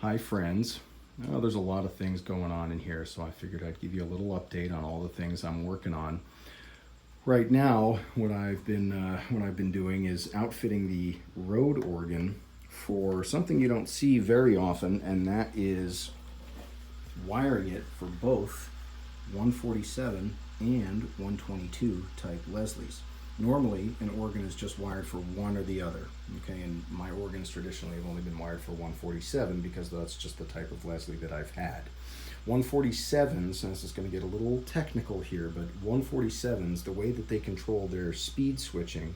Hi friends. Oh, there's a lot of things going on in here, so I figured I'd give you a little update on all the things I'm working on. Right now, what I've been doing is outfitting the Rode organ for something you don't see very often, and that is wiring it for both 147 and 122 type Leslies. Normally, an organ is just wired for one or the other, okay? And my organs traditionally have only been wired for 147 because that's just the type of Leslie that I've had. 147s, and this is going to get a little technical here, but 147s, the way that they control their speed switching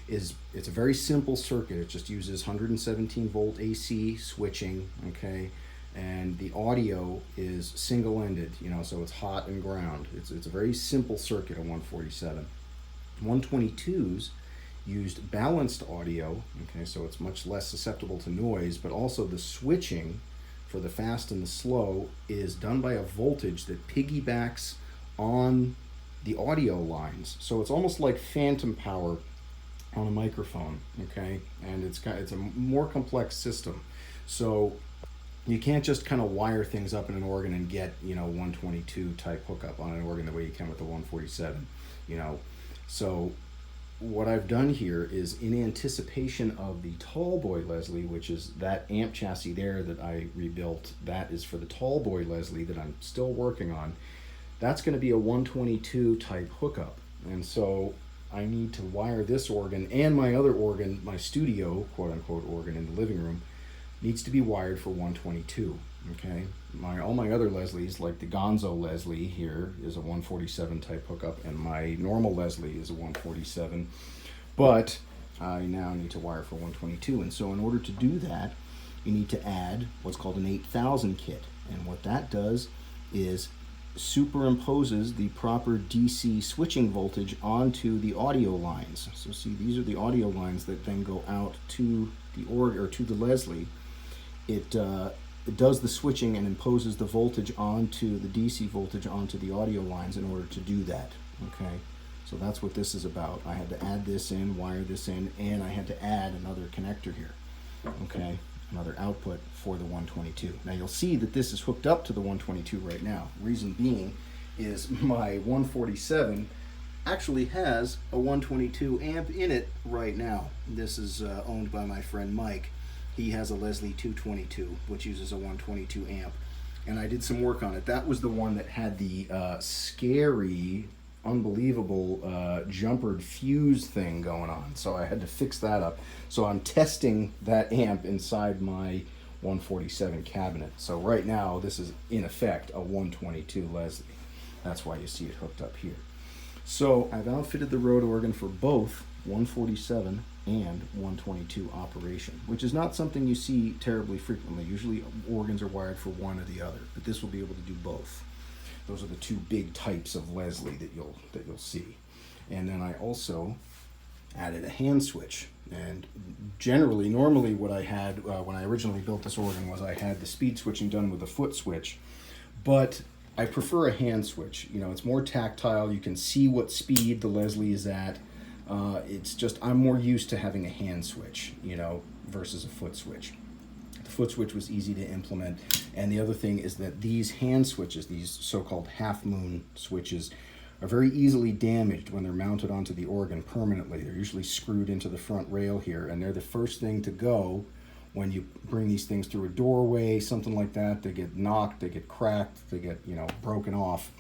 is it's a very simple circuit. It just uses 117 volt AC switching, okay? And the audio is single-ended, so it's hot and ground. It's a very simple circuit on 147. 122s used balanced audio, okay, so it's much less susceptible to noise, but also the switching for the fast and the slow is done by a voltage that piggybacks on the audio lines. So it's almost like phantom power on a microphone, okay, and it's a more complex system. So you can't just kind of wire things up in an organ and get 122 type hookup on an organ the way you can with the 147. So what I've done here is, in anticipation of the Tallboy Leslie, which is that amp chassis there that I rebuilt, that is for the Tallboy Leslie that I'm still working on. That's going to be a 122 type hookup, and so I need to wire this organ and my other organ, my studio quote unquote organ in the living room, needs to be wired for 122. Okay, all my other Leslies, like the Gonzo Leslie here, is a 147 type hookup, and my normal Leslie is a 147. But I now need to wire for 122, and so in order to do that, you need to add what's called an 8000 kit, and what that does is superimposes the proper DC switching voltage onto the audio lines. So see, these are the audio lines that then go out to the organ or to the Leslie. It does the switching and imposes the voltage onto the DC voltage onto the audio lines in order to do that. Okay, so that's what this is about. I had to add this in, wire this in, and I had to add another connector here. Okay, another output for the 122. Now you'll see that this is hooked up to the 122 right now. Reason being is my 147 actually has a 122 amp in it right now. This is owned by my friend Mike. He has a Leslie 222, which uses a 122 amp, and I did some work on it. That was the one that had the scary, unbelievable jumpered fuse thing going on, so I had to fix that up. So I'm testing that amp inside my 147 cabinet. So right now, this is in effect a 122 Leslie. That's why you see it hooked up here. So I've outfitted the Rode organ for both 147 and 122 operation, which is not something you see terribly frequently. Usually organs are wired for one or the other, but this will be able to do both. Those are the two big types of Leslie that you'll see. And then I also added a hand switch. And normally what I had when I originally built this organ was I had the speed switching done with a foot switch, but I prefer a hand switch. It's more tactile. You can see what speed the Leslie is at. It's just, I'm more used to having a hand switch, versus a foot switch. The foot switch was easy to implement. And the other thing is that these hand switches, these so-called half-moon switches, are very easily damaged when they're mounted onto the organ permanently. They're usually screwed into the front rail here, and they're the first thing to go when you bring these things through a doorway, something like that. They get knocked, they get cracked, they get, broken off.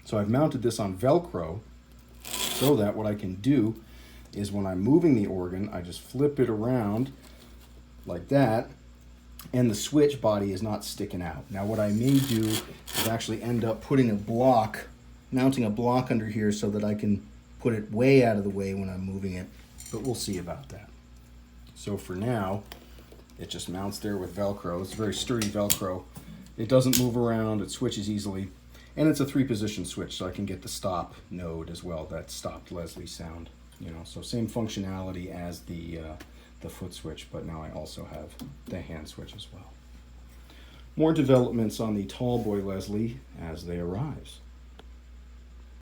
So I've mounted this on Velcro, so that what I can do is when I'm moving the organ, I just flip it around like that, and the switch body is not sticking out. Now what I may do is actually end up mounting a block under here so that I can put it way out of the way when I'm moving it, but we'll see about that. So for now, it just mounts there with Velcro. It's a very sturdy Velcro. It doesn't move around, it switches easily. And it's a 3-position switch, so I can get the stop node as well, that stopped Leslie sound. So same functionality as the foot switch, but now I also have the hand switch as well. More developments on the Tallboy Leslie as they arise.